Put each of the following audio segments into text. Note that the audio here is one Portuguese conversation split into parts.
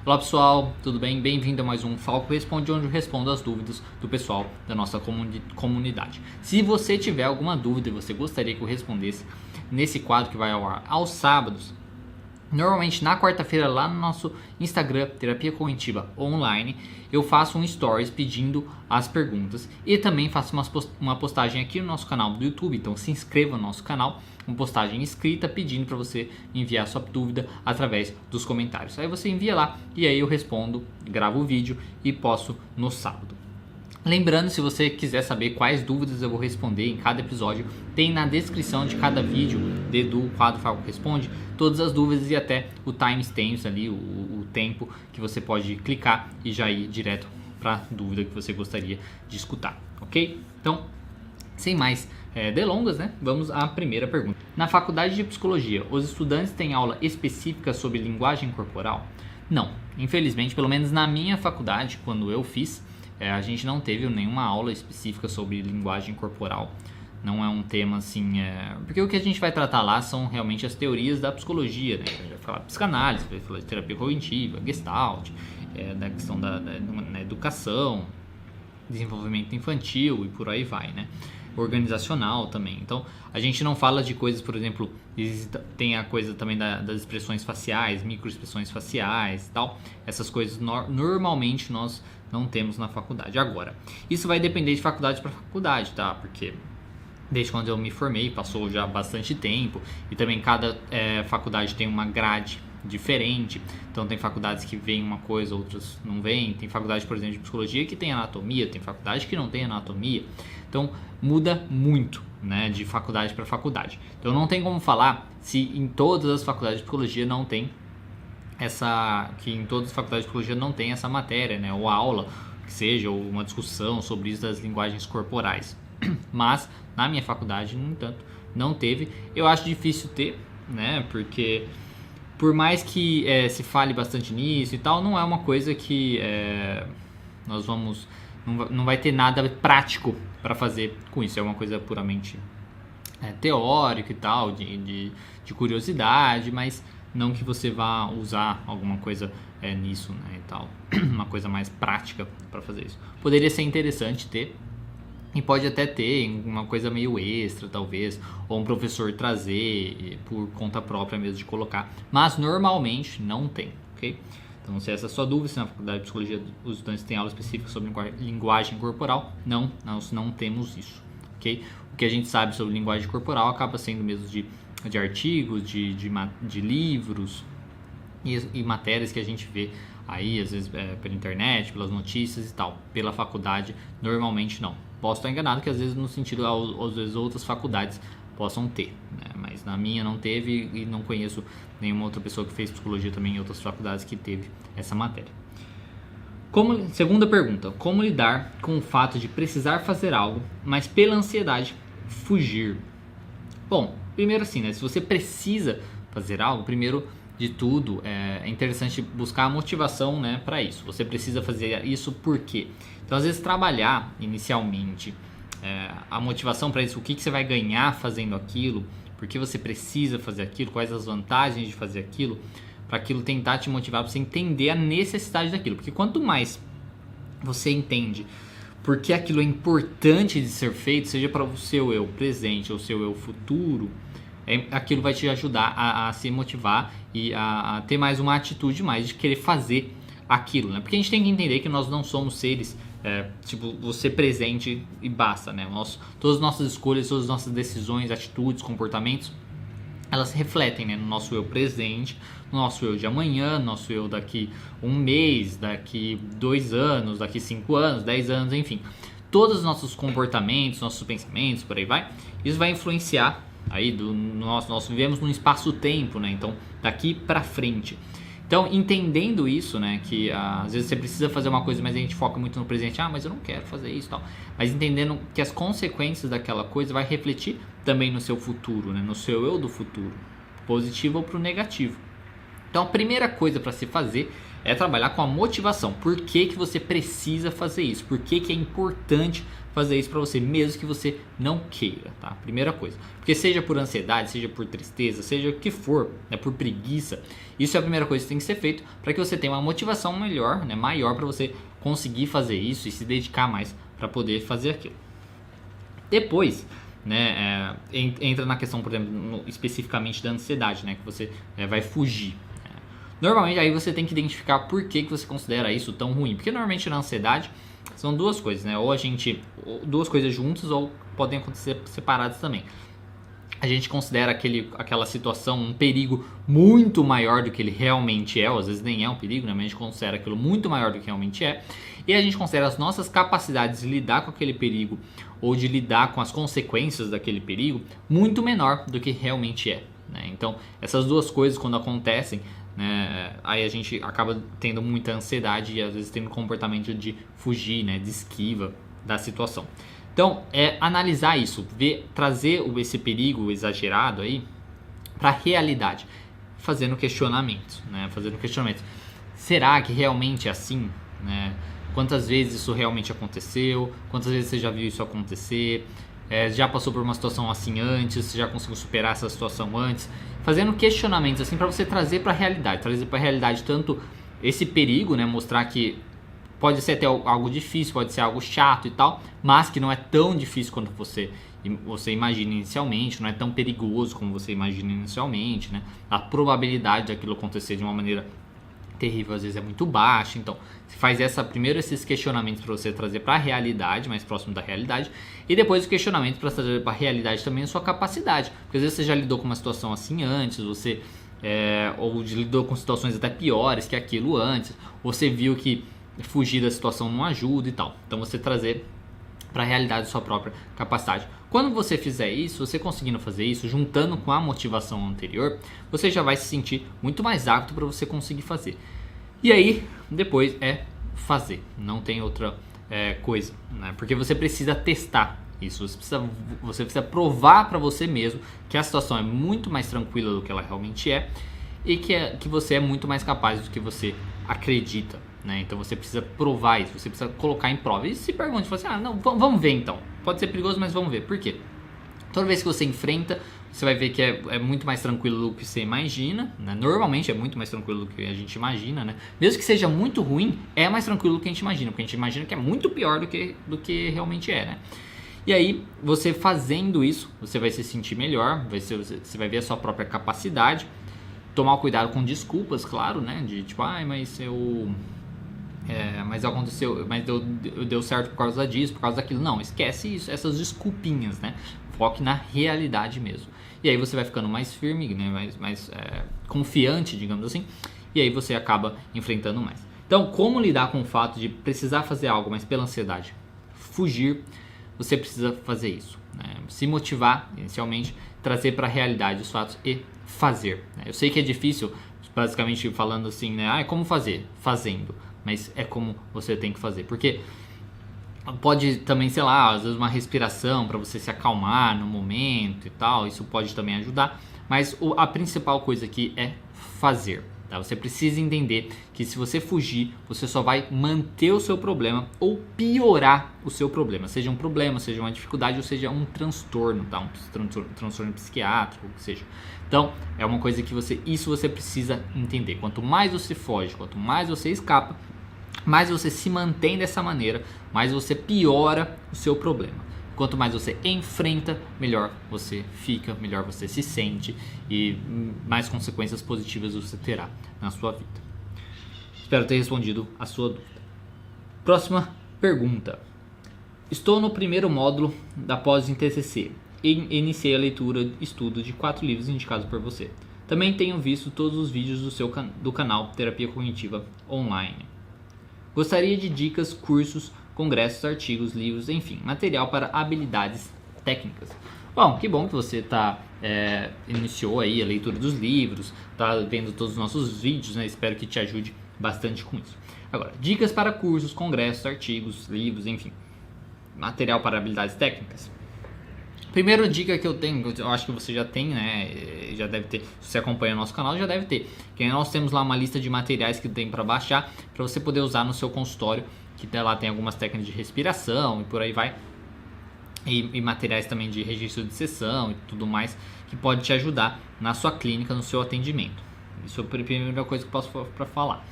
Olá pessoal, tudo bem? Bem-vindo a mais um Falco Responde, onde eu respondo as dúvidas do pessoal da nossa comunidade. Se você tiver alguma dúvida e você gostaria que eu respondesse nesse quadro que vai ao ar aos sábados, normalmente na quarta-feira lá no nosso Instagram, Terapia Cognitiva Online, eu faço um stories pedindo as perguntas e também faço uma postagem aqui no nosso canal do YouTube, então se inscreva no nosso canal, uma postagem escrita pedindo para você enviar sua dúvida através dos comentários. Aí você envia lá e aí eu respondo, gravo o vídeo e posto no sábado. Lembrando, se você quiser saber quais dúvidas eu vou responder em cada episódio, tem na descrição de cada vídeo do quadro Falco Responde todas as dúvidas e até o timestamps ali, o tempo que você pode clicar e já ir direto para a dúvida que você gostaria de escutar, ok? Então, sem mais delongas, né? Vamos à primeira pergunta. Na faculdade de psicologia, os estudantes têm aula específica sobre linguagem corporal? Não, infelizmente, pelo menos na minha faculdade, quando eu fiz, a gente não teve nenhuma aula específica sobre linguagem corporal. Não é um tema assim... Porque o que a gente vai tratar lá são realmente as teorias da psicologia, né? A gente vai falar de psicanálise, vai falar de terapia cognitiva, gestalt, da questão da educação, desenvolvimento infantil e por aí vai, né? Organizacional também. Então, a gente não fala de coisas, por exemplo, tem a coisa também das expressões faciais, microexpressões faciais e tal. Essas coisas normalmente nós não temos na faculdade. Agora, isso vai depender de faculdade para faculdade, tá? Porque desde quando eu me formei, passou já bastante tempo e também cada faculdade tem uma grade diferente. Então tem faculdades que veem uma coisa, outras não veem. Tem faculdade, por exemplo, de psicologia que tem anatomia, tem faculdade que não tem anatomia. Então muda muito, né, de faculdade para faculdade. Então não tem como falar se em todas as faculdades de psicologia não tem em todas as faculdades de psicologia não tem essa matéria, né, ou aula, que seja, ou uma discussão sobre isso das linguagens corporais. Mas na minha faculdade, no entanto, não teve. Eu acho difícil ter, né, porque por mais que se fale bastante nisso e tal, não é uma coisa que nós vamos... Não vai ter nada prático para fazer com isso. É uma coisa puramente teórica e tal, de curiosidade, mas não que você vá usar alguma coisa nisso, né, e tal. Uma coisa mais prática para fazer isso. Poderia ser interessante ter, e pode até ter uma coisa meio extra, talvez, ou um professor trazer por conta própria mesmo de colocar. Mas normalmente não tem, ok? Então, se essa é a sua dúvida, se na faculdade de psicologia os estudantes têm aula específica sobre linguagem corporal, nós não temos isso, ok? O que a gente sabe sobre linguagem corporal acaba sendo mesmo de artigos, de livros e matérias que a gente vê aí, às vezes pela internet, pelas notícias e tal. Pela faculdade, normalmente não. Posso estar enganado que às vezes no sentido, às vezes outras faculdades possam ter, né? Mas na minha não teve e não conheço nenhuma outra pessoa que fez psicologia também em outras faculdades que teve essa matéria. Segunda pergunta, como lidar com o fato de precisar fazer algo, mas pela ansiedade fugir? Bom, primeiro assim, né? Se você precisa fazer algo, primeiro de tudo é interessante buscar a motivação, né, para isso. Você precisa fazer isso por quê? Então às vezes trabalhar inicialmente a motivação para isso, o que você vai ganhar fazendo aquilo, por que você precisa fazer aquilo, quais as vantagens de fazer aquilo, para aquilo tentar te motivar, para você entender a necessidade daquilo. Porque quanto mais você entende por que aquilo é importante de ser feito, seja para o seu eu presente ou o seu eu futuro, aquilo vai te ajudar a se motivar e a ter mais uma atitude mais de querer fazer aquilo, né? Porque a gente tem que entender que nós não somos seres tipo você presente e basta, né? Todas as nossas escolhas, todas as nossas decisões, atitudes, comportamentos, elas se refletem, né, no nosso eu presente, no nosso eu de amanhã, no nosso eu daqui um mês, daqui 2 anos, daqui 5 anos, 10 anos, enfim. Todos os nossos comportamentos, nossos pensamentos, por aí vai, isso vai influenciar aí nós vivemos num espaço-tempo, né? Então daqui para frente. Então, entendendo isso, né, que às vezes você precisa fazer uma coisa, mas a gente foca muito no presente, mas eu não quero fazer isso e tal. Mas entendendo que as consequências daquela coisa vai refletir também no seu futuro, né, no seu eu do futuro, positivo ou pro negativo. Então a primeira coisa para se fazer é trabalhar com a motivação. Por que que você precisa fazer isso? Por que que é importante fazer isso para você, mesmo que você não queira, tá? Primeira coisa. Porque seja por ansiedade, seja por tristeza, seja o que for, né, por preguiça, isso é a primeira coisa que tem que ser feito para que você tenha uma motivação melhor, né, maior para você conseguir fazer isso e se dedicar mais para poder fazer aquilo. Depois, né, entra na questão, por exemplo, especificamente da ansiedade, né, que você vai fugir. Normalmente aí você tem que identificar por que você considera isso tão ruim, porque normalmente na ansiedade são duas coisas, né, ou duas coisas juntas ou podem acontecer separadas também. A gente considera aquela situação um perigo muito maior do que ele realmente é, ou às vezes nem é um perigo, né? Mas a gente considera aquilo muito maior do que realmente é. E a gente considera as nossas capacidades de lidar com aquele perigo ou de lidar com as consequências daquele perigo muito menor do que realmente é, né? Então, essas duas coisas quando acontecem, né, aí a gente acaba tendo muita ansiedade e às vezes tendo comportamento de fugir, né, de esquiva da situação. Então, analisar isso, trazer esse perigo exagerado aí para a realidade, fazendo questionamentos, né? Será que realmente é assim, né? Quantas vezes isso realmente aconteceu? Quantas vezes você já viu isso acontecer? Já passou por uma situação assim antes? Você já conseguiu superar essa situação antes? Fazendo questionamentos assim para você trazer para a realidade tanto esse perigo, né? Mostrar que pode ser até algo difícil, pode ser algo chato e tal, mas que não é tão difícil quanto você imagina inicialmente, não é tão perigoso como você imagina inicialmente, né? A probabilidade daquilo acontecer de uma maneira terrível às vezes é muito baixa. Então, você faz primeiro esses questionamentos para você trazer para a realidade, mais próximo da realidade, e depois os questionamentos para trazer para a realidade também a sua capacidade, porque às vezes você já lidou com uma situação assim antes, você ou lidou com situações até piores que aquilo antes, você viu que fugir da situação não ajuda e tal. Então você trazer para a realidade a sua própria capacidade. Quando você fizer isso, você conseguindo fazer isso, juntando com a motivação anterior, você já vai se sentir muito mais apto para você conseguir fazer. E aí, depois fazer. Não tem outra coisa, né? Porque você precisa testar isso. Você precisa provar para você mesmo que a situação é muito mais tranquila do que ela realmente é e que você é muito mais capaz do que você acredita, né? Então você precisa provar isso, você precisa colocar em prova. E se pergunte, assim, vamos ver então. Pode ser perigoso, mas vamos ver. Por quê? Toda vez que você enfrenta, você vai ver que é muito mais tranquilo do que você imagina, né? Normalmente é muito mais tranquilo do que a gente imagina, né? Mesmo que seja muito ruim, é mais tranquilo do que a gente imagina, porque a gente imagina que é muito pior do que realmente é, né? E aí, você fazendo isso, você vai se sentir melhor, você vai ver a sua própria capacidade, tomar cuidado com desculpas, claro, né? De tipo, mas aconteceu, mas deu certo por causa disso, por causa daquilo. Não, esquece isso, essas desculpinhas, né? Foque na realidade mesmo. E aí você vai ficando mais firme, né? mais confiante, digamos assim. E aí você acaba enfrentando mais. Então, como lidar com o fato de precisar fazer algo, mas pela ansiedade fugir? Você precisa fazer isso, né? Se motivar inicialmente, trazer para a realidade os fatos e fazer, né? Eu sei que é difícil, basicamente falando assim, né? Como fazer? Fazendo. Mas é como você tem que fazer. Porque pode também, sei lá, às vezes uma respiração para você se acalmar no momento e tal. Isso pode também ajudar. Mas a principal coisa aqui é fazer. Tá? Você precisa entender que se você fugir, você só vai manter o seu problema ou piorar o seu problema. Seja um problema, seja uma dificuldade ou seja um transtorno, tá? Um transtorno psiquiátrico, o que seja. Então, é uma coisa que você precisa entender. Quanto mais você foge, quanto mais você escapa, mais você se mantém dessa maneira, mais você piora o seu problema. Quanto mais você enfrenta, melhor você fica, melhor você se sente e mais consequências positivas você terá na sua vida. Espero ter respondido a sua dúvida. Próxima pergunta. Estou no primeiro módulo da pós em TCC e iniciei a leitura e estudo de 4 livros indicados por você. Também tenho visto todos os vídeos do canal Terapia Cognitiva Online. Gostaria de dicas, cursos, congressos, artigos, livros, enfim, material para habilidades técnicas. Bom, que bom que você iniciou aí a leitura dos livros, está vendo todos os nossos vídeos, né? Espero que te ajude bastante com isso. Agora, dicas para cursos, congressos, artigos, livros, enfim, material para habilidades técnicas. Primeira dica que eu tenho, eu acho que você já tem, né? Já deve ter, se você acompanha o nosso canal, já deve ter. Que nós temos lá uma lista de materiais que tem para baixar, para você poder usar no seu consultório. Que lá tem algumas técnicas de respiração e por aí vai. E materiais também de registro de sessão e tudo mais, que pode te ajudar na sua clínica, no seu atendimento. Isso é a primeira coisa que eu posso para falar.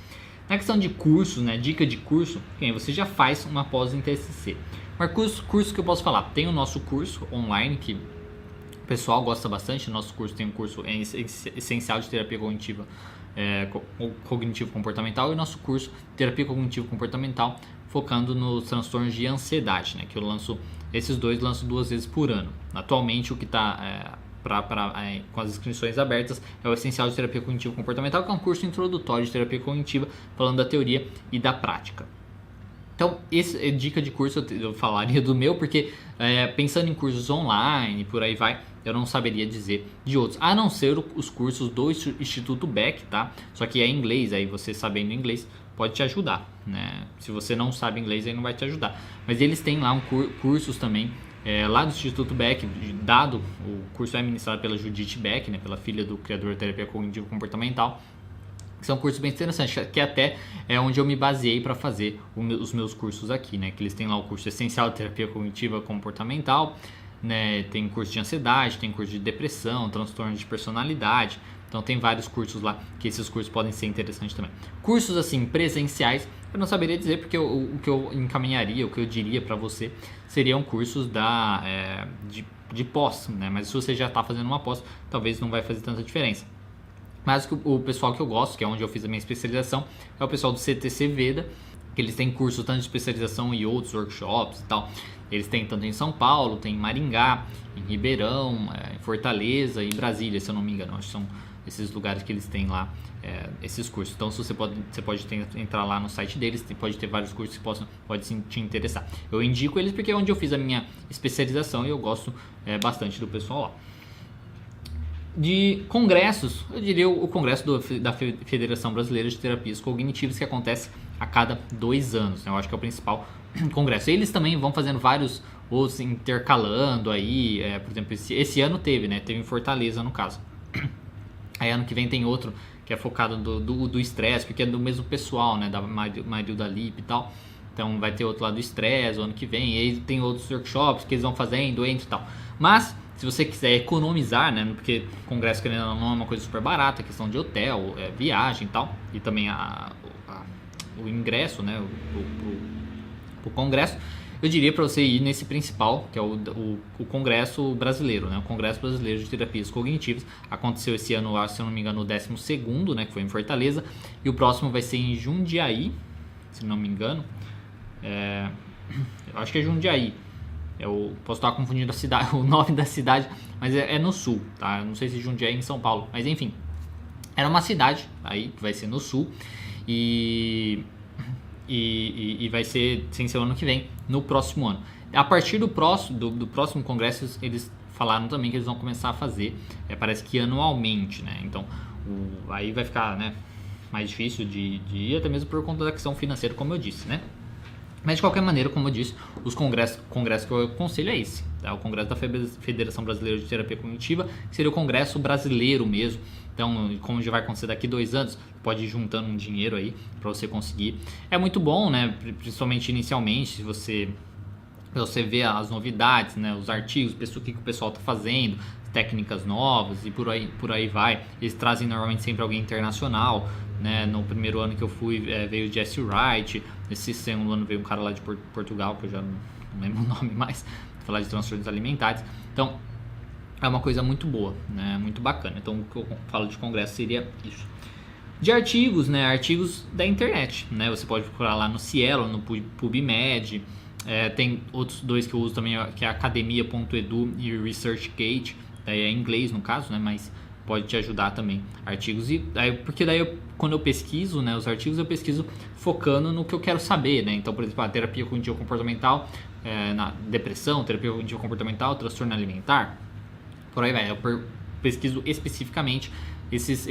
Na questão de cursos, né, dica de curso, você já faz uma pós em TCC. Mas curso que eu posso falar, tem o nosso curso online, que o pessoal gosta bastante. Nosso curso tem um curso essencial de terapia cognitiva, cognitivo-comportamental, e nosso curso terapia cognitivo-comportamental, focando nos transtornos de ansiedade, né, que eu lanço, esses dois lanço 2 vezes por ano. Atualmente o que está com as inscrições abertas é o essencial de terapia cognitivo-comportamental, que é um curso introdutório de terapia cognitiva, falando da teoria e da prática. Então, essa é dica de curso, eu falaria do meu, porque pensando em cursos online, por aí vai, eu não saberia dizer de outros, a não ser os cursos do Instituto Beck, tá? Só que é em inglês, aí você sabendo inglês pode te ajudar, né? Se você não sabe inglês, aí não vai te ajudar. Mas eles têm lá cursos também, lá do Instituto Beck, o curso é ministrado pela Judith Beck, né, pela filha do criador da terapia cognitivo-comportamental. São cursos bem interessantes, que até é onde eu me baseei para fazer os meus cursos aqui, né? Que eles têm lá o curso essencial de terapia cognitiva comportamental, né? Tem curso de ansiedade, tem curso de depressão, transtorno de personalidade. Então tem vários cursos lá, que esses cursos podem ser interessantes também. Cursos assim presenciais, eu não saberia dizer, porque o que eu encaminharia, o que eu diria para você, seriam cursos de pós, né? Mas se você já está fazendo uma pós, talvez não vai fazer tanta diferença. Mas o pessoal que eu gosto, que é onde eu fiz a minha especialização, é o pessoal do CTC Veda, que eles têm cursos tanto de especialização e outros workshops e tal. Eles têm tanto em São Paulo, tem em Maringá, em Ribeirão, em Fortaleza e Brasília, se eu não me engano. Acho que são esses lugares que eles têm lá esses cursos. Então você pode entrar lá no site deles, pode ter vários cursos que pode te interessar. Eu indico eles porque é onde eu fiz a minha especialização e eu gosto bastante do pessoal lá. De congressos, eu diria o congresso da Federação Brasileira de Terapias Cognitivas, que acontece a cada 2 anos, né? Eu acho que é o principal congresso. Eles também vão fazendo vários outros, intercalando aí, por exemplo, esse ano teve em Fortaleza no caso. Aí ano que vem tem outro que é focado do estresse, porque é do mesmo pessoal, né, da Marilda Lippe e tal. Então vai ter outro lá do estresse o ano que vem, e aí tem outros workshops que eles vão fazendo e tal. Mas se você quiser economizar, né, porque congresso querendo ou não é uma coisa super barata, questão de hotel, viagem e tal, e também o ingresso, né, o congresso, eu diria para você ir nesse principal, que é o congresso brasileiro, né, o Congresso Brasileiro de Terapias Cognitivas. Aconteceu esse ano, se eu não me engano, o 12º, né, que foi em Fortaleza, e o próximo vai ser em Jundiaí, se não me engano, eu acho que é Jundiaí. Eu posso estar confundindo o nome da cidade, mas é no sul, tá? Eu não sei se Jundiaí é em São Paulo, mas enfim. Era uma cidade aí, que vai ser no sul, e vai ser sem ser o ano que vem, no próximo ano. A partir do próximo congresso, eles falaram também que eles vão começar a fazer, parece que anualmente, né? Então, aí vai ficar, né, mais difícil de ir, até mesmo por conta da questão financeira, como eu disse, né? Mas de qualquer maneira, como eu disse, os congressos que eu aconselho é esse, tá? O congresso da Federação Brasileira de Terapia Cognitiva, que seria o congresso brasileiro mesmo. Então, como já vai acontecer daqui 2 anos, pode ir juntando um dinheiro aí para você conseguir. É muito bom, né? Principalmente inicialmente, se você vê as novidades, né? Os artigos, o que o pessoal está fazendo, técnicas novas e por aí vai. Eles trazem normalmente sempre alguém internacional, né? No primeiro ano que eu fui veio o Jesse Wright, nesse segundo ano veio um cara lá de Portugal, que eu já não lembro o nome mais, falar de transtornos alimentares. Então é uma coisa muito boa, né? Muito bacana. Então o que eu falo de congresso seria isso. De artigos, né? Artigos da internet, né? Você pode procurar lá no Cielo, no PubMed. Tem outros 2 que eu uso também, que é academia.edu e ResearchGate. Daí é em inglês no caso, né? Mas pode te ajudar também. Artigos, porque daí quando eu pesquiso, né, os artigos, eu pesquiso focando no que eu quero saber, né? Então, por exemplo, a terapia cognitivo-comportamental na depressão, terapia cognitivo-comportamental, transtorno alimentar, por aí vai. Eu pesquiso especificamente esses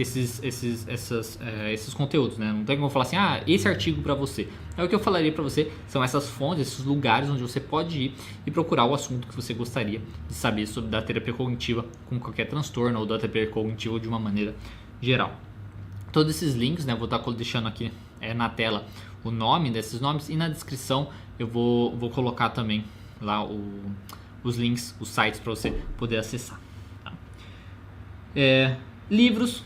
conteúdos, né? Não tem como eu falar assim, esse artigo para você. O que eu falaria para você são essas fontes, esses lugares onde você pode ir e procurar o assunto que você gostaria de saber sobre da terapia cognitiva com qualquer transtorno ou da terapia cognitiva de uma maneira geral. Todos esses links, né? Vou estar deixando aqui na tela o nome desses nomes e na descrição eu vou colocar também lá os links, os sites para você poder acessar. Tá? Livros,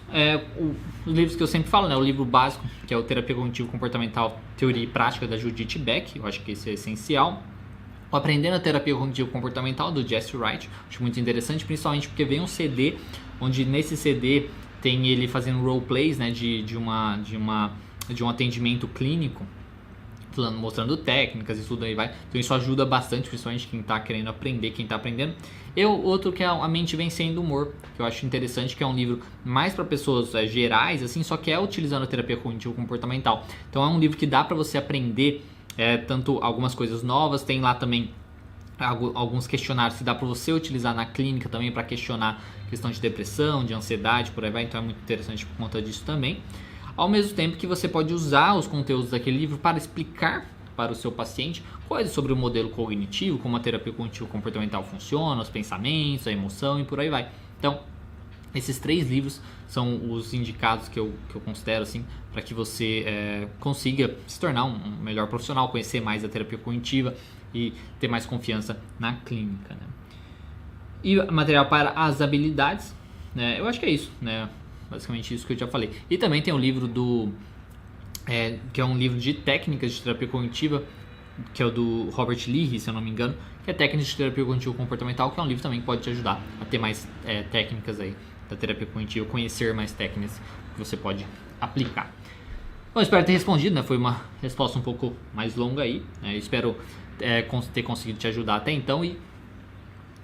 os livros que eu sempre falo, né? O livro básico, que é o Terapia Cognitivo Comportamental, Teoria e Prática, da Judith Beck, eu acho que esse é essencial. O Aprendendo a Terapia Cognitivo Comportamental, do Jesse Wright, acho muito interessante, principalmente porque vem um CD, onde nesse CD tem ele fazendo roleplays, né? De um atendimento clínico, mostrando técnicas e tudo aí vai. Então isso ajuda bastante, principalmente quem está querendo aprender, quem está aprendendo. Outro que é A Mente Vencendo o Humor, que eu acho interessante, que é um livro mais para pessoas gerais, assim, só que é utilizando a terapia cognitivo-comportamental. Então é um livro que dá para você aprender tanto algumas coisas novas, tem lá também alguns questionários que dá para você utilizar na clínica também para questionar questão de depressão, de ansiedade, por aí vai. Então é muito interessante por conta disso também. Ao mesmo tempo que você pode usar os conteúdos daquele livro para explicar para o seu paciente coisas sobre o modelo cognitivo, como a terapia cognitivo-comportamental funciona, os pensamentos, a emoção e por aí vai. Então, esses 3 livros são os indicados que eu considero assim, para que você consiga se tornar um melhor profissional, conhecer mais a terapia cognitiva e ter mais confiança na clínica, né? E material para as habilidades, né? Eu acho que é isso, né? Basicamente isso que eu já falei. E também tem um livro que é um livro de técnicas de terapia cognitiva, que é o do Robert Leahy, se eu não me engano, que é Técnicas de Terapia Cognitivo Comportamental, que é um livro também que pode te ajudar a ter mais técnicas aí da terapia cognitiva, conhecer mais técnicas que você pode aplicar. Bom, espero ter respondido, né? Foi uma resposta um pouco mais longa aí, né? Espero ter conseguido te ajudar até então e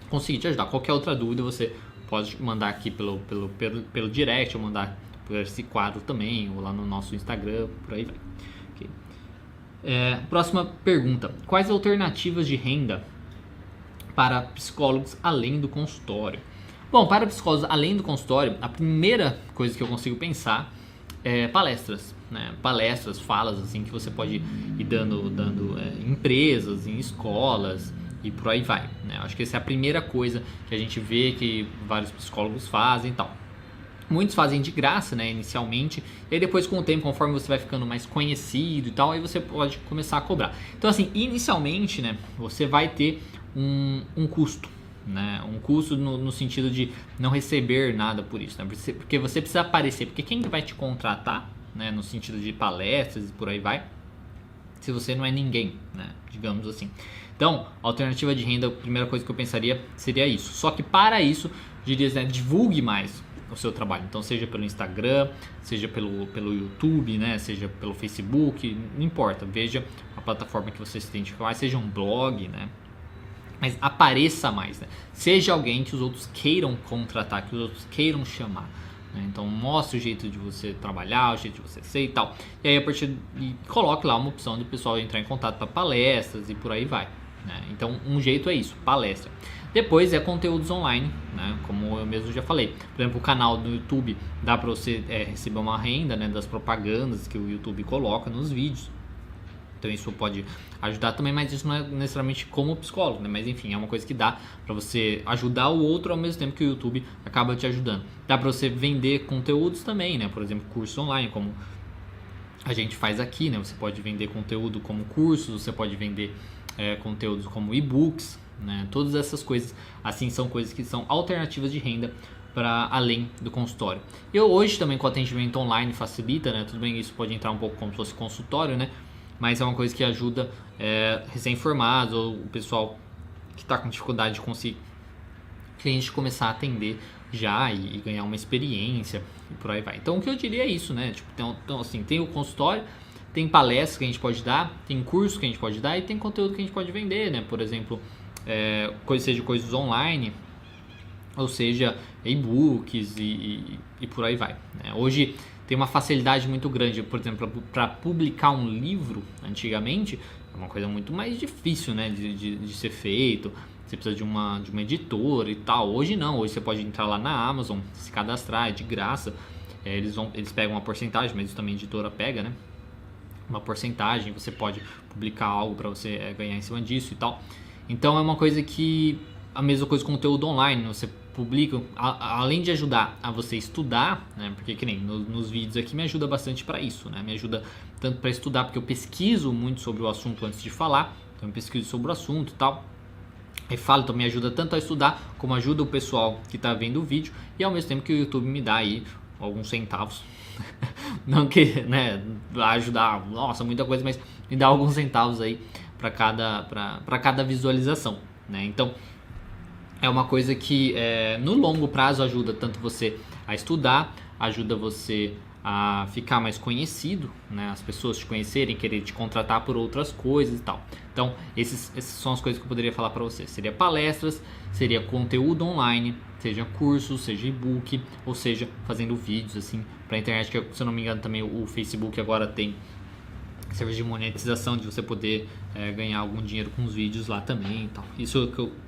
conseguir te ajudar. Qualquer outra dúvida você pode mandar aqui pelo direct, ou mandar por esse quadro também, ou lá no nosso Instagram, por aí vai. Okay. Próxima pergunta. Quais alternativas de renda para psicólogos além do consultório? Bom, para psicólogos além do consultório, a primeira coisa que eu consigo pensar é palestras, né? Palestras, falas assim que você pode ir dando em empresas, em escolas, e por aí vai, né? Acho que essa é a primeira coisa que a gente vê que vários psicólogos fazem e tal. Muitos fazem de graça, né, inicialmente, e aí depois com o tempo, conforme você vai ficando mais conhecido e tal, aí você pode começar a cobrar. Então assim, inicialmente, né, você vai ter um custo, né, um custo no sentido de não receber nada por isso, né, porque você precisa aparecer, porque quem vai te contratar, né, no sentido de palestras e por aí vai, se você não é ninguém, né, digamos assim. Então, alternativa de renda, a primeira coisa que eu pensaria seria isso. Só que para isso, diria, né, divulgue mais o seu trabalho. Então, seja pelo Instagram, seja pelo YouTube, né, seja pelo Facebook, não importa. Veja a plataforma que você se identifica mais, seja um blog, né, mas apareça mais, né? Seja alguém que os outros queiram contratar, que os outros queiram chamar. Então mostre o jeito de você trabalhar, o jeito de você ser e tal. E aí a partir coloque lá uma opção do pessoal entrar em contato para palestras e por aí vai, né? Então um jeito é isso, palestra. Depois é conteúdos online, né? Como eu mesmo já falei. Por exemplo, o canal do YouTube dá para você receber uma renda, né, das propagandas que o YouTube coloca nos vídeos. Então isso pode ajudar também, mas isso não é necessariamente como psicólogo, né? Mas enfim, é uma coisa que dá para você ajudar o outro ao mesmo tempo que o YouTube acaba te ajudando. Dá para você vender conteúdos também, né? Por exemplo, curso online, como a gente faz aqui, né? Você pode vender conteúdo como cursos, você pode vender conteúdos como e-books, né? Todas essas coisas, assim, são coisas que são alternativas de renda para além do consultório. E hoje também com o atendimento online facilita, né? Tudo bem, isso pode entrar um pouco como se fosse consultório, né? Mas é uma coisa que ajuda recém-formados ou o pessoal que está com dificuldade de conseguir cliente começar a atender já e ganhar uma experiência e por aí vai. Então o que eu diria é isso, né? Tipo, então assim, tem o consultório, tem palestras que a gente pode dar, tem curso que a gente pode dar e tem conteúdo que a gente pode vender, né? Por exemplo, seja coisas online, ou seja, e-books e por aí vai, né? Hoje tem uma facilidade muito grande, por exemplo, para publicar um livro, antigamente, é uma coisa muito mais difícil, né, de ser feito, você precisa de uma editora e tal. Hoje não, hoje você pode entrar lá na Amazon, se cadastrar, é de graça, eles pegam uma porcentagem, mas isso também a editora pega, né? Uma porcentagem, você pode publicar algo para você ganhar em cima disso e tal. Então é uma coisa que, a mesma coisa com o conteúdo online, você publica, além de ajudar a você estudar, né, porque que nem nos vídeos aqui me ajuda bastante para isso, né, me ajuda tanto para estudar, porque eu pesquiso muito sobre o assunto antes de falar, então eu pesquiso sobre o assunto e tal, e falo, então me ajuda tanto a estudar, como ajuda o pessoal que está vendo o vídeo, e ao mesmo tempo que o YouTube me dá aí alguns centavos, não que, né, ajudar, nossa, muita coisa, mas me dá alguns centavos aí para cada visualização, né, então é uma coisa que no longo prazo ajuda tanto você a estudar, ajuda você a ficar mais conhecido, né? As pessoas te conhecerem, querer te contratar por outras coisas e tal. Então, essas são as coisas que eu poderia falar para você. Seria palestras, seria conteúdo online, seja cursos, seja e-book, ou seja, fazendo vídeos assim para a internet, que se eu não me engano também o Facebook agora tem serviço de monetização, de você poder ganhar algum dinheiro com os vídeos lá também e tal. Isso é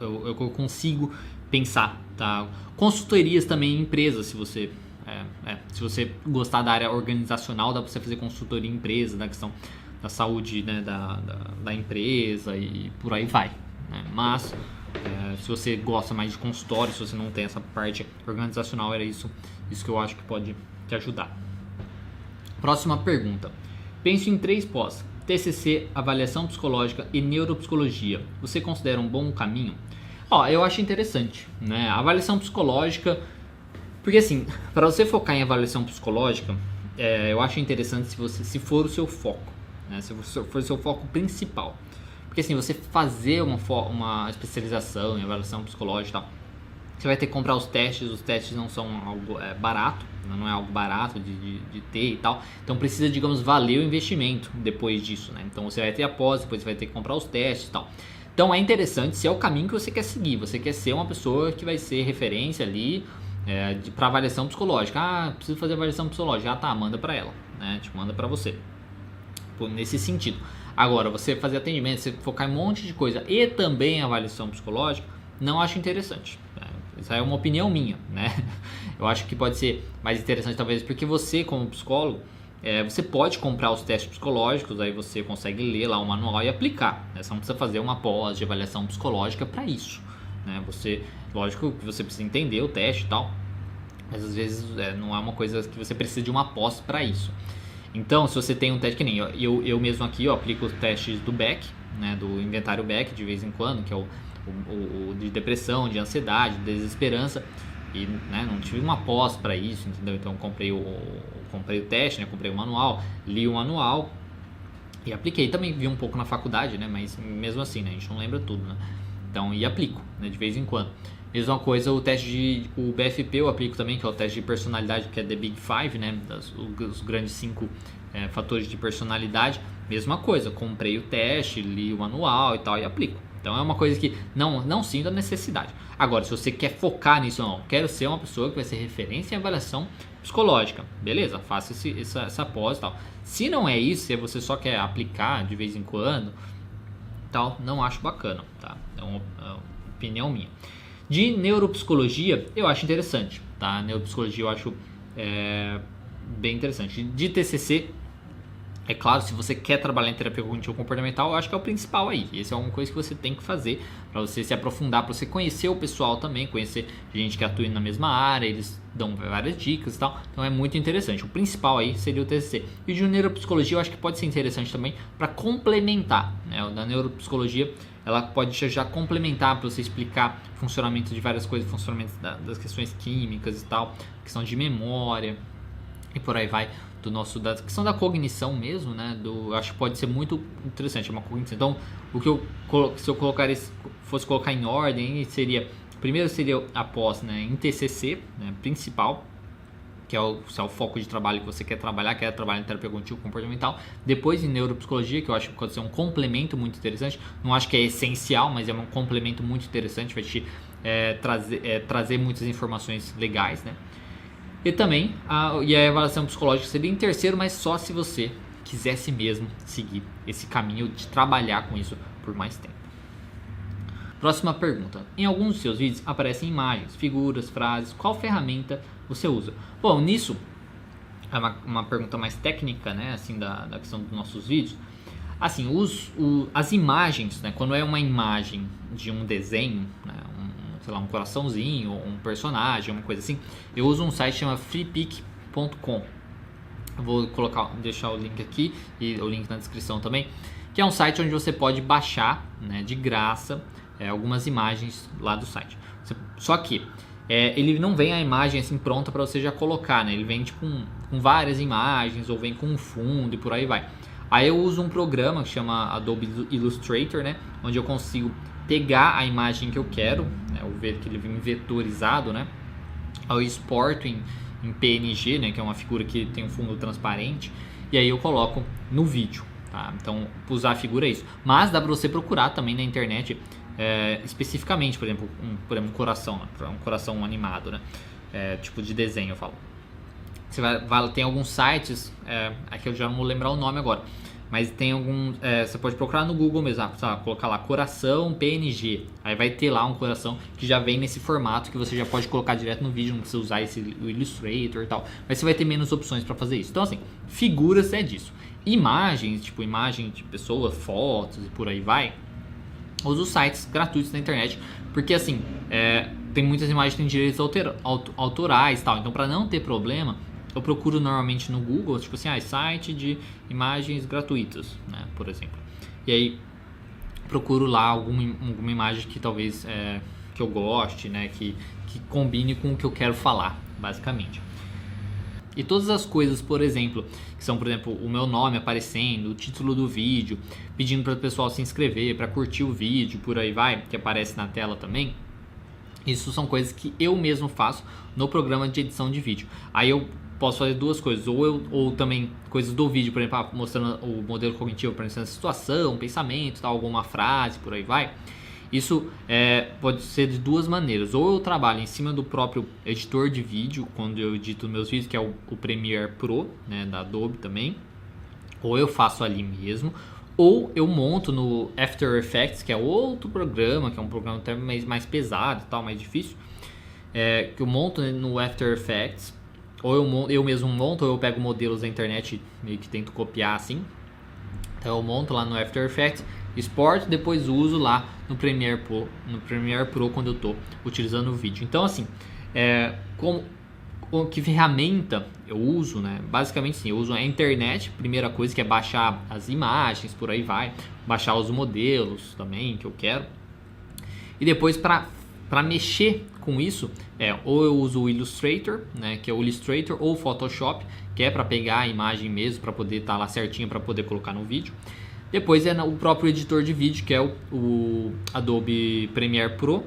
o que eu consigo pensar, tá? Consultorias também em empresas, se você gostar da área organizacional, dá pra você fazer consultoria em empresa, da questão da saúde, né, da empresa e por aí vai, né? Mas se você gosta mais de consultório, se você não tem essa parte organizacional, era isso que eu acho que pode te ajudar. Próxima pergunta. Penso em 3 pós, TCC, avaliação psicológica e neuropsicologia. Você considera um bom caminho? Eu acho interessante, né? A avaliação psicológica, porque assim, para você focar em avaliação psicológica, eu acho interessante se for o seu foco, né? Se for o seu foco principal. Porque assim, você fazer uma especialização em avaliação psicológica e tal, você vai ter que comprar os testes não são algo barato, não é algo barato de ter e tal, então precisa, digamos, valer o investimento depois disso, né? Então você vai ter a pós, depois você vai ter que comprar os testes e tal. Então é interessante se é o caminho que você quer seguir, você quer ser uma pessoa que vai ser referência ali para avaliação psicológica. Preciso fazer avaliação psicológica, tá, manda para ela, né? Tipo, manda para você, nesse sentido. Agora, você fazer atendimento, você focar em um monte de coisa e também avaliação psicológica, não acho interessante. Essa é uma opinião minha, né? Eu acho que pode ser mais interessante talvez porque você, como psicólogo, você pode comprar os testes psicológicos, aí você consegue ler lá o manual e aplicar, né? Você não precisa fazer uma pós de avaliação psicológica para isso, né? Lógico que você precisa entender o teste e tal, mas às vezes não é uma coisa que você precisa de uma pós para isso. Então, se você tem um teste, que nem eu mesmo aqui, eu aplico os testes do Beck, né? Do inventário Beck de vez em quando, que é o de depressão, de ansiedade, de desesperança, e né, não tive uma pós para isso, entendeu? Então comprei o teste, né, comprei o manual, li o manual e apliquei. Também vi um pouco na faculdade, né, mas mesmo assim, né, a gente não lembra tudo, né? Então, e aplico, né, de vez em quando. Mesma coisa, o BFP eu aplico também, que é o teste de personalidade, que é The Big Five, né, os grandes 5 fatores de personalidade. Mesma coisa, comprei o teste, li o manual e tal, e aplico. Então é uma coisa que não sinto a necessidade. Agora, se você quer focar nisso, não, quero ser uma pessoa que vai ser referência em avaliação psicológica, beleza, faça essa pós e tal. Se não é isso, se você só quer aplicar de vez em quando, tal, não acho bacana, tá? É uma opinião minha. De neuropsicologia, eu acho interessante, tá? Neuropsicologia eu acho bem interessante. De TCC, é claro, se você quer trabalhar em terapia cognitivo-comportamental, eu acho que é o principal aí. Essa é uma coisa que você tem que fazer para você se aprofundar, para você conhecer o pessoal também, conhecer gente que atua na mesma área, eles dão várias dicas e tal. Então é muito interessante. O principal aí seria o TCC. E de neuropsicologia eu acho que pode ser interessante também para complementar, né? O da neuropsicologia, ela pode já complementar para você explicar o funcionamento de várias coisas, funcionamento das questões químicas e tal, questão de memória e por aí vai. Da questão da cognição mesmo, né? Acho que pode ser muito interessante, uma cognição. Então, se eu fosse colocar em ordem, primeiro seria a pós, né, em TCC, né, principal, que é o foco de trabalho que você quer trabalhar em terapia cognitivo-comportamental. Depois em neuropsicologia, que eu acho que pode ser um complemento muito interessante. Não acho que é essencial, mas é um complemento muito interessante, vai te trazer muitas informações legais, né? E também a avaliação psicológica seria em terceiro, mas só se você quisesse mesmo seguir esse caminho de trabalhar com isso por mais tempo. Próxima pergunta. Em alguns dos seus vídeos aparecem imagens, figuras, frases. Qual ferramenta você usa? Bom, nisso é uma pergunta mais técnica, né, assim, da questão dos nossos vídeos. Assim, as imagens, né, quando é uma imagem de um desenho, né, sei lá, um coraçãozinho, ou um personagem, uma coisa assim, eu uso um site que chama freepik.com. Vou deixar o link aqui e o link na descrição também, que é um site onde você pode baixar, né, de graça, algumas imagens lá do site. Só que ele não vem a imagem assim pronta para você já colocar, né? Ele vem tipo com várias imagens ou vem com um fundo e por aí vai. Aí eu uso um programa que chama Adobe Illustrator, né? Onde eu consigo pegar a imagem que eu quero, né? Eu ver que ele vem vetorizado, né? Eu exporto em PNG, né? Que é uma figura que tem um fundo transparente, e aí eu coloco no vídeo, tá? Então, usar a figura é isso. Mas dá para você procurar também na internet especificamente, por exemplo, um coração, né? Um coração animado, né? Tipo de desenho, eu falo. Você tem alguns sites, aqui eu já não vou lembrar o nome agora, mas tem algum, você pode procurar no Google mesmo, colocar lá coração PNG, aí vai ter lá um coração que já vem nesse formato que você já pode colocar direto no vídeo, não precisa usar o Illustrator e tal, mas você vai ter menos opções para fazer isso. Então assim, figuras é disso. Imagens, tipo imagem de pessoas, fotos e por aí vai, usa os sites gratuitos da internet, porque assim, tem muitas imagens que têm direitos autorais e tal, então para não ter problema, eu procuro normalmente no Google, tipo assim, site de imagens gratuitas, né, por exemplo. E aí procuro lá alguma imagem que talvez que eu goste, né, que combine com o que eu quero falar, basicamente. E todas as coisas, por exemplo, que são, por exemplo, o meu nome aparecendo, o título do vídeo, pedindo para o pessoal se inscrever, para curtir o vídeo, por aí vai, que aparece na tela também. Isso são coisas que eu mesmo faço no programa de edição de vídeo. Aí eu posso fazer duas coisas, ou também coisas do vídeo, por exemplo, mostrando o modelo cognitivo, aparecendo a situação, pensamento, tal, alguma frase, por aí vai. Isso pode ser de duas maneiras. Ou eu trabalho em cima do próprio editor de vídeo, quando eu edito meus vídeos, que é o Premiere Pro, né, da Adobe também. Ou eu faço ali mesmo. Ou eu monto no After Effects, que é outro programa, que é um programa até mais pesado e tal, mais difícil. Que eu monto no After Effects. Ou eu mesmo monto, ou eu pego modelos da internet e meio que tento copiar assim. Então eu monto lá no After Effects, exporto, depois uso lá no Premiere Pro quando eu estou utilizando o vídeo. Então assim, que ferramenta eu uso, né? Basicamente sim, eu uso a internet, primeira coisa, que é baixar as imagens, por aí vai, baixar os modelos também que eu quero. E depois para mexer com isso, ou eu uso o Illustrator, né, que é o Illustrator, ou o Photoshop, que é para pegar a imagem mesmo, para poder estar lá certinho, para poder colocar no vídeo. Depois o próprio editor de vídeo, que é o Adobe Premiere Pro.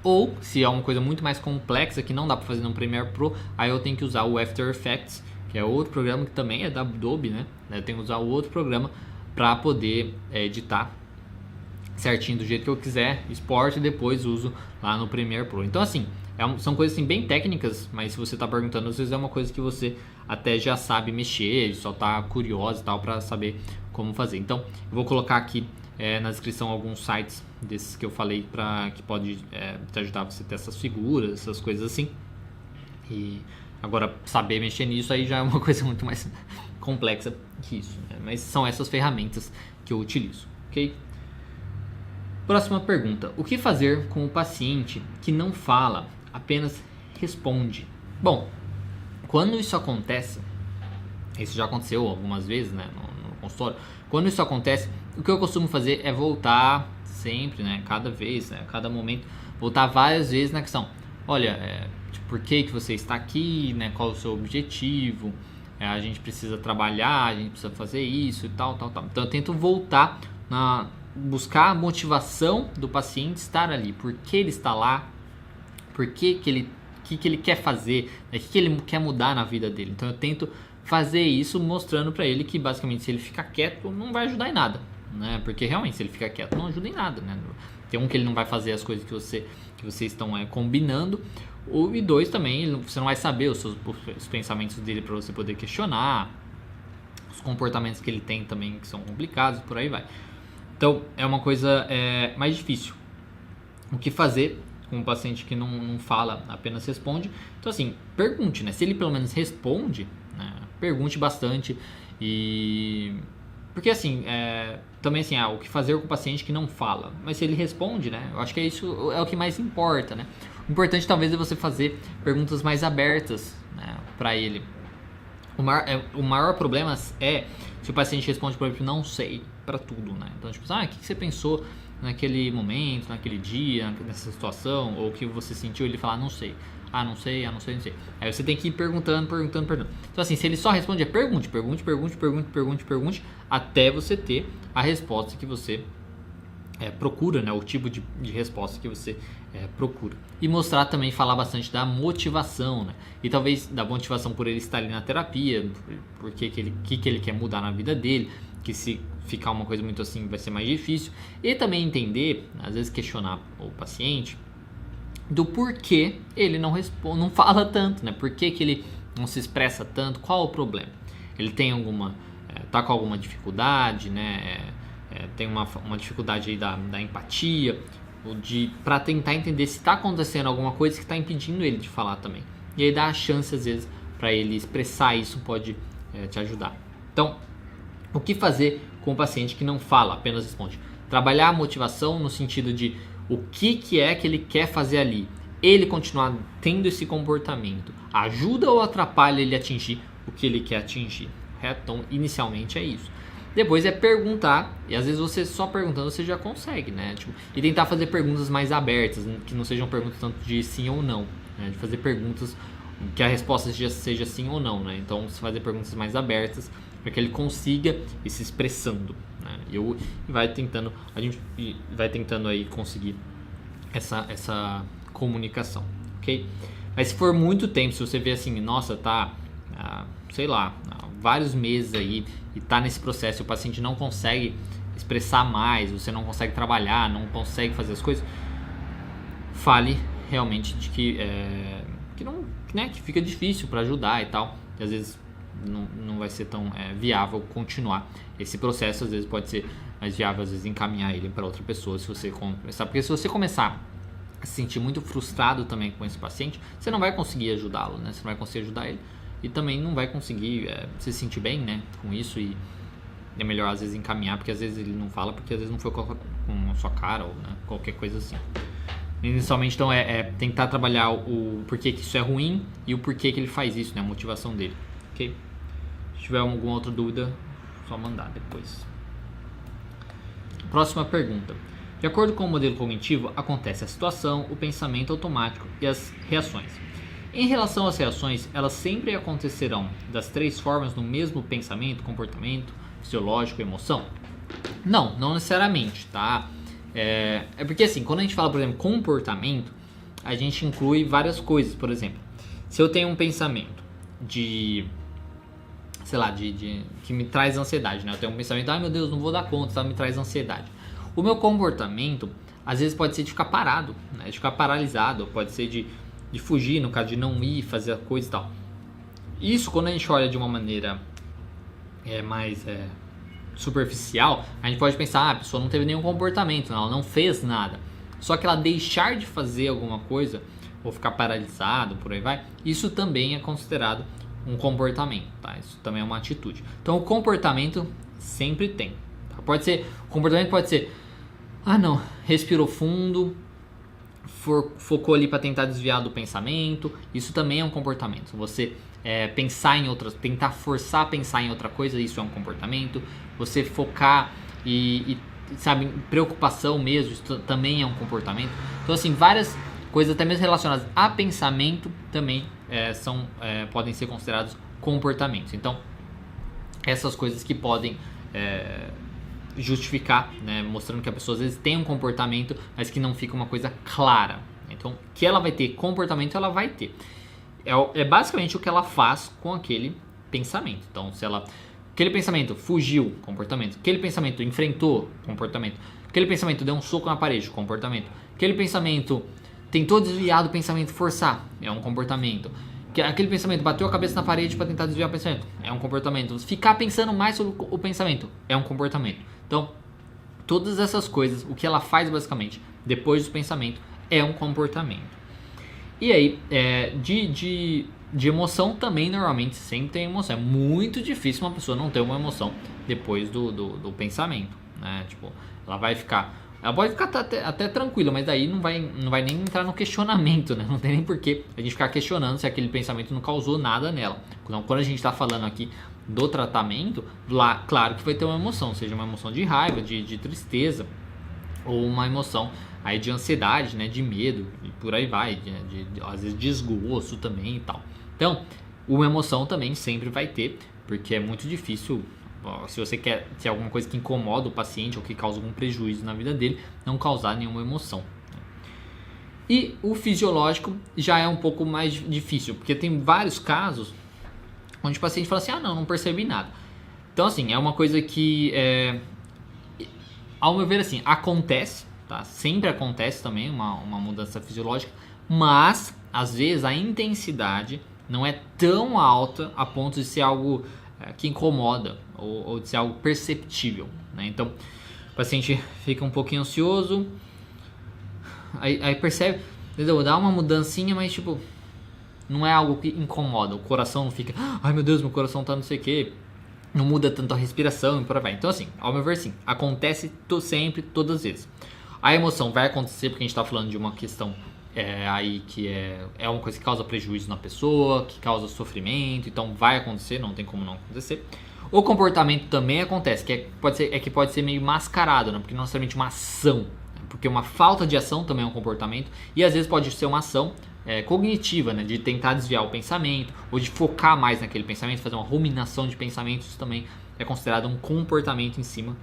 Ou, se é uma coisa muito mais complexa, que não dá para fazer no Premiere Pro, aí eu tenho que usar o After Effects, que é outro programa que também é da Adobe, né? Eu tenho que usar o outro programa para poder editar certinho do jeito que eu quiser, exporto e depois uso lá no Premiere Pro. Então assim, são coisas assim bem técnicas, mas se você está perguntando, às vezes é uma coisa que você até já sabe mexer, só está curioso e tal para saber como fazer. Então eu vou colocar aqui na descrição alguns sites desses que eu falei que pode te ajudar você a ter essas figuras, essas coisas assim. E agora saber mexer nisso aí já é uma coisa muito mais complexa que isso, né? Mas são essas ferramentas que eu utilizo, ok? Próxima pergunta: o que fazer com o paciente que não fala, apenas responde? Bom, quando isso acontece, isso já aconteceu algumas vezes, né, no consultório. Quando isso acontece, o que eu costumo fazer é voltar sempre, né, cada vez, né, cada momento, voltar várias vezes na questão. Olha, por que você está aqui, né, qual é o seu objetivo? A gente precisa trabalhar, a gente precisa fazer isso e tal. Então eu tento voltar buscar a motivação do paciente estar ali, por que ele está lá, por que ele quer fazer, né? O que ele quer mudar na vida dele. Então eu tento fazer isso mostrando para ele que basicamente se ele ficar quieto não vai ajudar em nada, né? Porque realmente se ele ficar quieto não ajuda em nada, né? Tem que ele não vai fazer as coisas que vocês estão combinando, e dois também, você não vai saber os pensamentos dele para você poder questionar, os comportamentos que ele tem também que são complicados, por aí vai. Então, é uma coisa mais difícil. O que fazer com um paciente que não fala, apenas responde? Então, assim, pergunte, né? Se ele pelo menos responde, né? Pergunte bastante e... Porque assim, também assim, o que fazer com o paciente que não fala? Mas se ele responde, né? Eu acho que isso é o que mais importa, né? O importante talvez é você fazer perguntas mais abertas, né, para ele. O maior problema é se o paciente responde, por exemplo, não sei para tudo, né? Então, tipo, o que você pensou naquele momento, naquele dia, nessa situação, ou o que você sentiu, ele falar, não sei. Não sei. Aí você tem que ir perguntando. Então, assim, se ele só responde, pergunte, até você ter a resposta que você procura, né? O tipo de resposta que você procura. E mostrar também, falar bastante da motivação, né? E talvez da motivação por ele estar ali na terapia, porque que ele quer mudar na vida dele, que se ficar uma coisa muito assim vai ser mais difícil. E também entender, às vezes questionar o paciente do porquê ele não fala tanto, né? Por que ele não se expressa tanto, qual o problema? Ele tem tá com alguma dificuldade, né? Tem uma dificuldade aí da empatia, para tentar entender se está acontecendo alguma coisa que está impedindo ele de falar também. E aí dá a chance, às vezes, para ele expressar isso, pode te ajudar. Então, o que fazer com o paciente que não fala, apenas responde? Trabalhar a motivação no sentido de o que é que ele quer fazer ali. Ele continuar tendo esse comportamento ajuda ou atrapalha ele atingir o que ele quer atingir? Correto? Então, inicialmente é isso. Depois é perguntar, e às vezes você só perguntando você já consegue, né? E tentar fazer perguntas mais abertas, que não sejam perguntas tanto de sim ou não, né? De fazer perguntas que a resposta seja sim ou não, né? Então, você fazer perguntas mais abertas para que ele consiga ir se expressando, né? A gente vai tentando aí conseguir essa comunicação, ok? Mas se for muito tempo, se você vê assim, nossa, tá, sei lá, vários meses aí e tá nesse processo e o paciente não consegue expressar mais, você não consegue trabalhar, não consegue fazer as coisas, fale realmente de que não, né, que fica difícil para ajudar e tal, e às vezes não vai ser tão viável continuar esse processo. Às vezes pode ser mais viável, às vezes, encaminhar ele para outra pessoa se você começar, porque se você começar a se sentir muito frustrado também com esse paciente, você não vai conseguir ajudá-lo, né? Você não vai conseguir ajudar ele e também não vai conseguir se sentir bem, né, com isso, e é melhor às vezes encaminhar, porque às vezes ele não fala, porque às vezes não foi com a sua cara ou, né, qualquer coisa assim. Inicialmente, então, tentar trabalhar o porquê que isso é ruim e o porquê que ele faz isso, né, a motivação dele, ok? Se tiver alguma outra dúvida, só mandar depois. Próxima pergunta. De acordo com o modelo cognitivo, acontece a situação, o pensamento automático e as reações. Em relação às reações, elas sempre acontecerão das três formas no mesmo pensamento, comportamento, fisiológico e emoção? Não necessariamente, tá? É porque assim, quando a gente fala, por exemplo, comportamento, a gente inclui várias coisas. Por exemplo, se eu tenho um pensamento sei lá, que me traz ansiedade, né? Eu tenho um pensamento, ai meu Deus, não vou dar conta, tá? Me traz ansiedade. O meu comportamento, às vezes pode ser de ficar parado, né? De ficar paralisado, pode ser de fugir, no caso de não ir, fazer a coisa e tal. Isso, quando a gente olha de uma maneira mais superficial, a gente pode pensar, a pessoa não teve nenhum comportamento, ela não fez nada. Só que ela deixar de fazer alguma coisa, ou ficar paralisado, por aí vai, isso também é considerado um comportamento, tá? Isso também é uma atitude. Então, o comportamento sempre tem. Tá? O comportamento pode ser, respirou fundo, focou ali para tentar desviar do pensamento. Isso também é um comportamento. Você tentar forçar a pensar em outra coisa, isso é um comportamento. Você focar e sabe, preocupação mesmo, isso também é um comportamento. Então, assim, várias coisas até mesmo relacionadas a pensamento também podem ser considerados comportamentos. Então, essas coisas que podem justificar, né, mostrando que a pessoa às vezes tem um comportamento, mas que não fica uma coisa clara. Então, que ela vai ter comportamento, ela vai ter. É basicamente o que ela faz com aquele pensamento. Então, se aquele pensamento fugiu, comportamento. Aquele pensamento enfrentou, comportamento. Aquele pensamento deu um soco na parede, comportamento. Aquele pensamento tentou desviar do pensamento, forçar, é um comportamento. Aquele pensamento bateu a cabeça na parede para tentar desviar o pensamento, é um comportamento. Ficar pensando mais sobre o pensamento, é um comportamento. Então, todas essas coisas, o que ela faz basicamente depois do pensamento é um comportamento. E aí, de emoção também normalmente sempre tem emoção. É muito difícil uma pessoa não ter uma emoção depois do pensamento, né? Tipo, ela pode ficar até tranquila, mas daí não vai nem entrar no questionamento, né? Não tem nem porquê a gente ficar questionando se aquele pensamento não causou nada nela. Então, quando a gente está falando aqui do tratamento, lá, claro que vai ter uma emoção, seja uma emoção de raiva, de tristeza, ou uma emoção aí de ansiedade, né? De medo, e por aí vai, às vezes desgosto também e tal. Então, uma emoção também sempre vai ter, porque é muito difícil. Se você quer ter alguma coisa que incomoda o paciente ou que causa algum prejuízo na vida dele, não causar nenhuma emoção. E o fisiológico já é um pouco mais difícil, porque tem vários casos onde o paciente fala assim, não percebi nada. Então, assim, é uma coisa que, ao meu ver, assim, acontece, tá? Sempre acontece também uma mudança fisiológica, mas, às vezes, a intensidade não é tão alta a ponto de ser algo que incomoda ou de ser algo perceptível, né? Então, o paciente fica um pouquinho ansioso, aí percebe, entendeu? Dá uma mudancinha, mas tipo, não é algo que incomoda, o coração não fica, ai meu Deus, meu coração tá não sei o que, não muda tanto a respiração e por aí vai. Então assim, ao meu ver sim, acontece sempre, todas as vezes. A emoção vai acontecer porque a gente tá falando de uma questão aí que é uma coisa que causa prejuízo na pessoa, que causa sofrimento, então vai acontecer, não tem como não acontecer. O comportamento também acontece, que pode ser meio mascarado, né? Porque não necessariamente uma ação, né? Porque uma falta de ação também é um comportamento, e às vezes pode ser uma ação cognitiva, né? De tentar desviar o pensamento, ou de focar mais naquele pensamento, fazer uma ruminação de pensamentos, isso também é considerado um comportamento em cima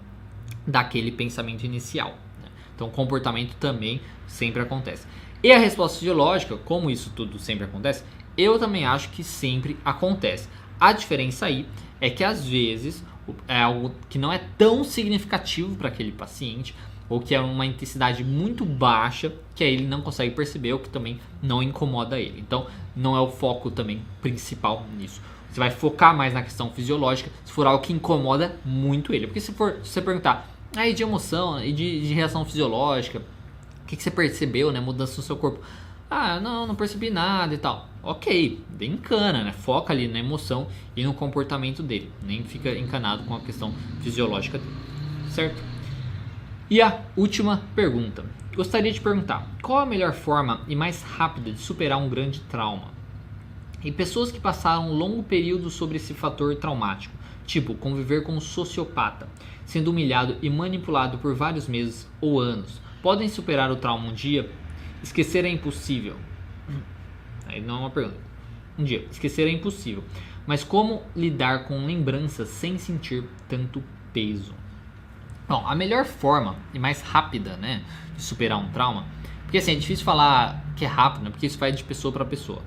daquele pensamento inicial, né? Então o comportamento também sempre acontece. E a resposta fisiológica, como isso tudo sempre acontece, eu também acho que sempre acontece. A diferença aí é que às vezes é algo que não é tão significativo para aquele paciente, ou que é uma intensidade muito baixa, que aí ele não consegue perceber, ou que também não incomoda ele. Então não é o foco também principal nisso. Você vai focar mais na questão fisiológica, se for algo que incomoda muito ele. Porque se você perguntar aí de emoção e de reação fisiológica, o que você percebeu, né? Mudança no seu corpo. Não percebi nada e tal. Ok, encana, né? Foca ali na emoção e no comportamento dele. Nem fica encanado com a questão fisiológica dele. Certo? E a última pergunta. Gostaria de perguntar, qual a melhor forma e mais rápida de superar um grande trauma? E pessoas que passaram um longo período sobre esse fator traumático, tipo conviver com um sociopata, sendo humilhado e manipulado por vários meses ou anos, podem superar o trauma um dia? Esquecer é impossível. Aí não é uma pergunta. Um dia, esquecer é impossível. Mas como lidar com lembranças sem sentir tanto peso? Bom, a melhor forma e mais rápida, né, de superar um trauma, porque assim, é difícil falar que é rápido, né, porque isso vai de pessoa para pessoa.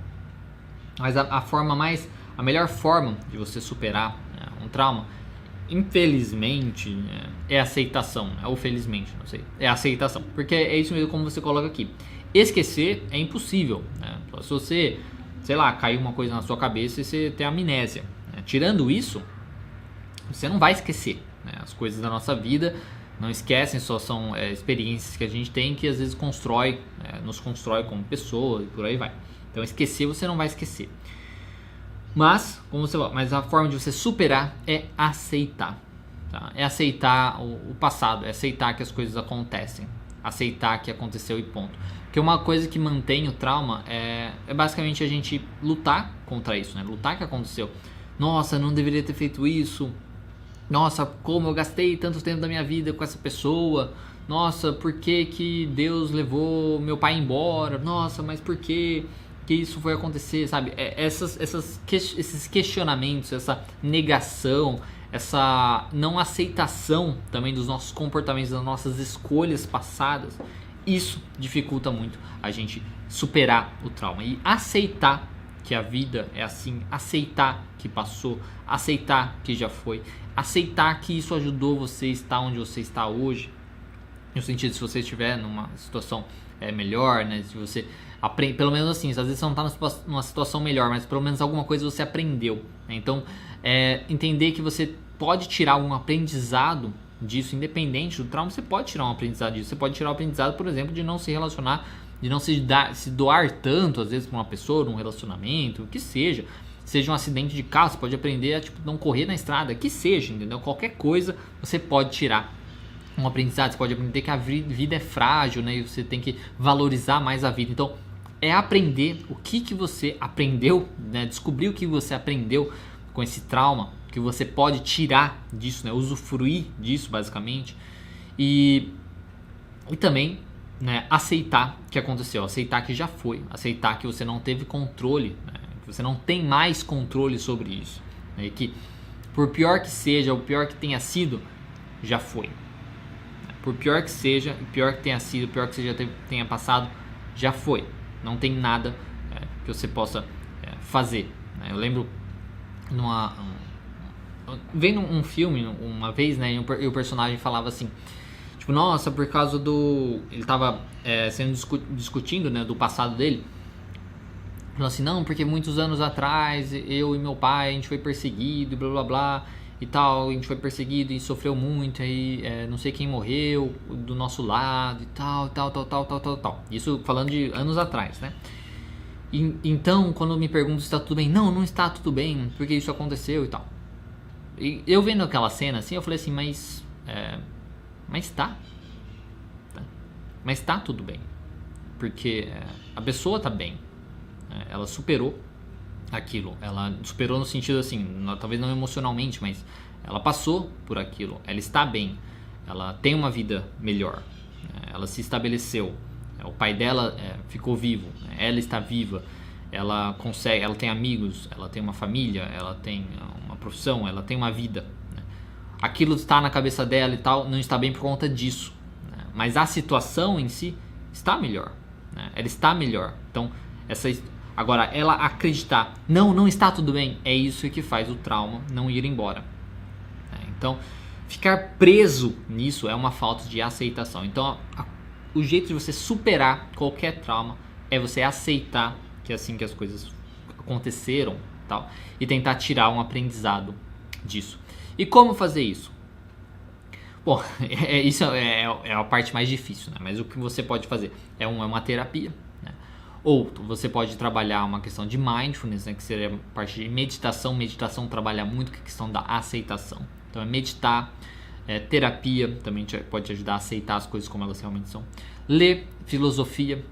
Mas a melhor forma de você superar, né, um trauma, infelizmente, é aceitação, né? Ou felizmente, não sei, é aceitação, porque é isso mesmo como você coloca aqui. Esquecer é impossível, né? Se você, sei lá, caiu uma coisa na sua cabeça e você tem amnésia, né? Tirando isso, você não vai esquecer, né? As coisas da nossa vida não esquecem, só são experiências que a gente tem que às vezes nos constrói como pessoa e por aí vai. Então esquecer você não vai esquecer. Mas a forma de você superar é aceitar, tá? É aceitar o passado, é aceitar que as coisas acontecem, aceitar que aconteceu e ponto. Porque uma coisa que mantém o trauma é basicamente a gente lutar contra isso, né? Lutar que aconteceu. Nossa, não deveria ter feito isso. Nossa, como eu gastei tanto tempo da minha vida com essa pessoa. Nossa, por que Deus levou meu pai embora? Nossa, mas por que isso foi acontecer, sabe? Esses questionamentos, essa negação, essa não aceitação também dos nossos comportamentos, das nossas escolhas passadas, isso dificulta muito a gente superar o trauma e aceitar que a vida é assim, aceitar que passou, aceitar que já foi, aceitar que isso ajudou você a estar onde você está hoje, no sentido, se você estiver numa situação melhor, né? Se você aprende, pelo menos assim, às vezes você não está numa situação melhor, mas pelo menos alguma coisa você aprendeu, né? Então, entender que você pode tirar algum aprendizado disso, independente do trauma, você pode tirar um aprendizado disso. Você pode tirar o aprendizado, por exemplo, de não se relacionar de não se doar tanto, às vezes, para uma pessoa, num relacionamento, o que seja um acidente de carro, você pode aprender a não correr na estrada, que seja, entendeu? Qualquer coisa você pode tirar um aprendizado, você pode aprender que a vida é frágil, né? E você tem que valorizar mais a vida. Então, é aprender o que você aprendeu, né? Descobrir o que você aprendeu com esse trauma, que você pode tirar disso, né? Usufruir disso, basicamente. E também, né, aceitar o que aconteceu, aceitar que já foi, aceitar que você não teve controle, né? Que você não tem mais controle sobre isso, né? E que por pior que seja, o pior que tenha sido, já foi. Por pior que seja, o pior que tenha sido, o pior que você já tenha passado, já foi. Não tem nada que você possa fazer, né? Eu lembro vendo um filme uma vez, né, e o personagem falava assim, tipo, nossa, por causa do... Ele tava sendo discutindo, né, do passado dele. Falou assim, não, porque muitos anos atrás eu e meu pai, a gente foi perseguido e blá blá blá e tal, a gente foi perseguido e sofreu muito, aí não sei quem morreu do nosso lado e tal. Isso falando de anos atrás, né? Então, quando me perguntam se está tudo bem, não está tudo bem, porque isso aconteceu e tal. E eu vendo aquela cena assim, eu falei assim, mas tá. Mas tá tudo bem. Porque a pessoa tá bem. Ela superou aquilo. Ela superou no sentido assim, talvez não emocionalmente, mas ela passou por aquilo. Ela está bem. Ela tem uma vida melhor. Ela se estabeleceu. O pai dela ficou vivo. Ela está viva. Ela consegue, ela tem amigos, ela tem uma família, ela tem uma profissão, ela tem uma vida, né? Aquilo está na cabeça dela e tal, não está bem por conta disso, né? Mas a situação em si está melhor, né? Ela está melhor. Então, agora, ela acreditar, não está tudo bem, é isso que faz o trauma não ir embora, né? Então, ficar preso nisso é uma falta de aceitação. Então, o jeito de você superar qualquer trauma é você aceitar que é assim que as coisas aconteceram, tal, e tentar tirar um aprendizado disso. E como fazer isso? Bom, isso é a parte mais difícil, né? Mas o que você pode fazer é uma terapia, né? Ou você pode trabalhar uma questão de mindfulness, né? Que seria a parte de meditação. Meditação trabalha muito com a questão da aceitação. Então é meditar, terapia também pode te ajudar a aceitar as coisas como elas realmente são. Ler filosofia,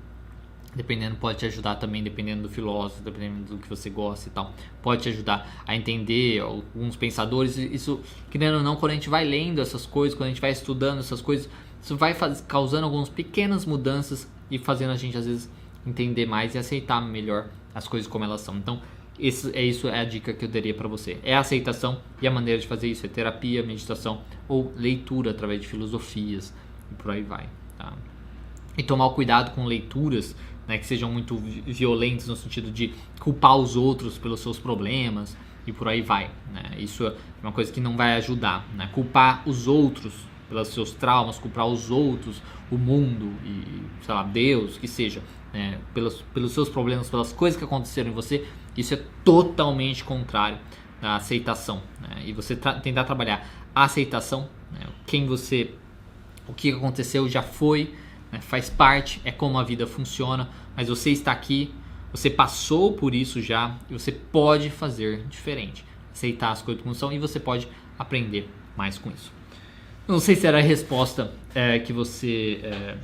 dependendo, pode te ajudar também, dependendo do filósofo, dependendo do que você gosta e tal, pode te ajudar a entender alguns pensadores. Isso, querendo ou não, quando a gente vai lendo essas coisas, quando a gente vai estudando essas coisas, isso vai causando algumas pequenas mudanças e fazendo a gente, às vezes, entender mais e aceitar melhor as coisas como elas são. Então, isso é a dica que eu daria para você. É a aceitação, e a maneira de fazer isso é terapia, meditação ou leitura através de filosofias e por aí vai, tá? E tomar cuidado com leituras, né, que sejam muito violentas no sentido de culpar os outros pelos seus problemas e por aí vai, né? Isso é uma coisa que não vai ajudar, né? Culpar os outros pelos seus traumas, culpar os outros, o mundo e, sei lá, Deus, que seja, né, pelos seus problemas, pelas coisas que aconteceram em você, isso é totalmente contrário da aceitação, né? E você tentar trabalhar a aceitação, né? O que aconteceu já foi, né? Faz parte, é como a vida funciona, mas você está aqui, você passou por isso já e você pode fazer diferente, aceitar as coisas como são, e você pode aprender mais com isso. Não sei se era a resposta que você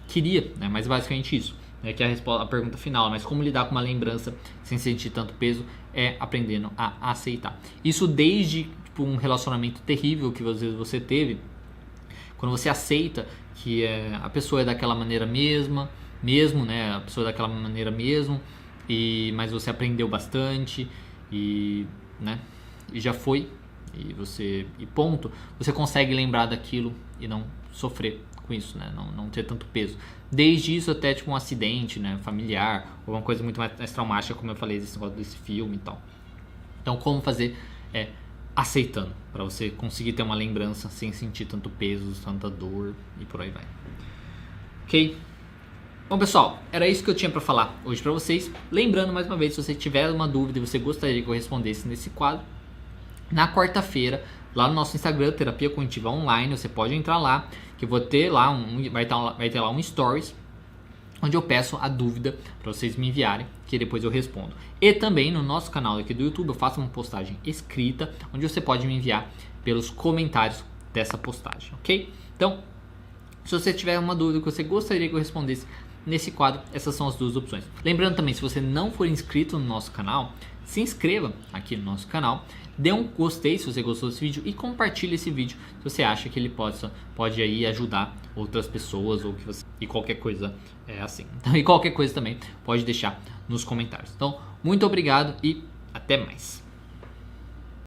queria, né? Mas basicamente isso, né? Que é a pergunta final. Mas como lidar com uma lembrança sem sentir tanto peso é aprendendo a aceitar. Isso desde um relacionamento terrível que às vezes você teve, quando você aceita que a pessoa é daquela maneira mesmo, né? A pessoa é daquela maneira mesmo, mas você aprendeu bastante né? E já foi. E ponto, você consegue lembrar daquilo e não sofrer com isso, né? Não ter tanto peso. Desde isso até tipo um acidente, né, familiar, ou uma coisa muito mais traumática, como eu falei desse filme e tal. Então, como fazer aceitando, para você conseguir ter uma lembrança sem sentir tanto peso, tanta dor e por aí vai. Ok? Bom, pessoal, era isso que eu tinha para falar hoje para vocês. Lembrando mais uma vez, se você tiver uma dúvida e você gostaria que eu respondesse nesse quadro, na quarta-feira, lá no nosso Instagram, Terapia Cognitiva Online, você pode entrar lá, que eu vou ter lá vai ter lá um stories, onde eu peço a dúvida para vocês me enviarem, que depois eu respondo. E também no nosso canal aqui do YouTube eu faço uma postagem escrita, onde você pode me enviar pelos comentários dessa postagem, ok? Então, se você tiver uma dúvida que você gostaria que eu respondesse nesse quadro, essas são as duas opções. Lembrando também, se você não for inscrito no nosso canal, se inscreva aqui no nosso canal, dê um gostei se você gostou desse vídeo e compartilhe esse vídeo se você acha que ele pode aí ajudar outras pessoas ou que você, e qualquer coisa é assim. Então, e qualquer coisa também pode deixar nos comentários. Então, muito obrigado e até mais.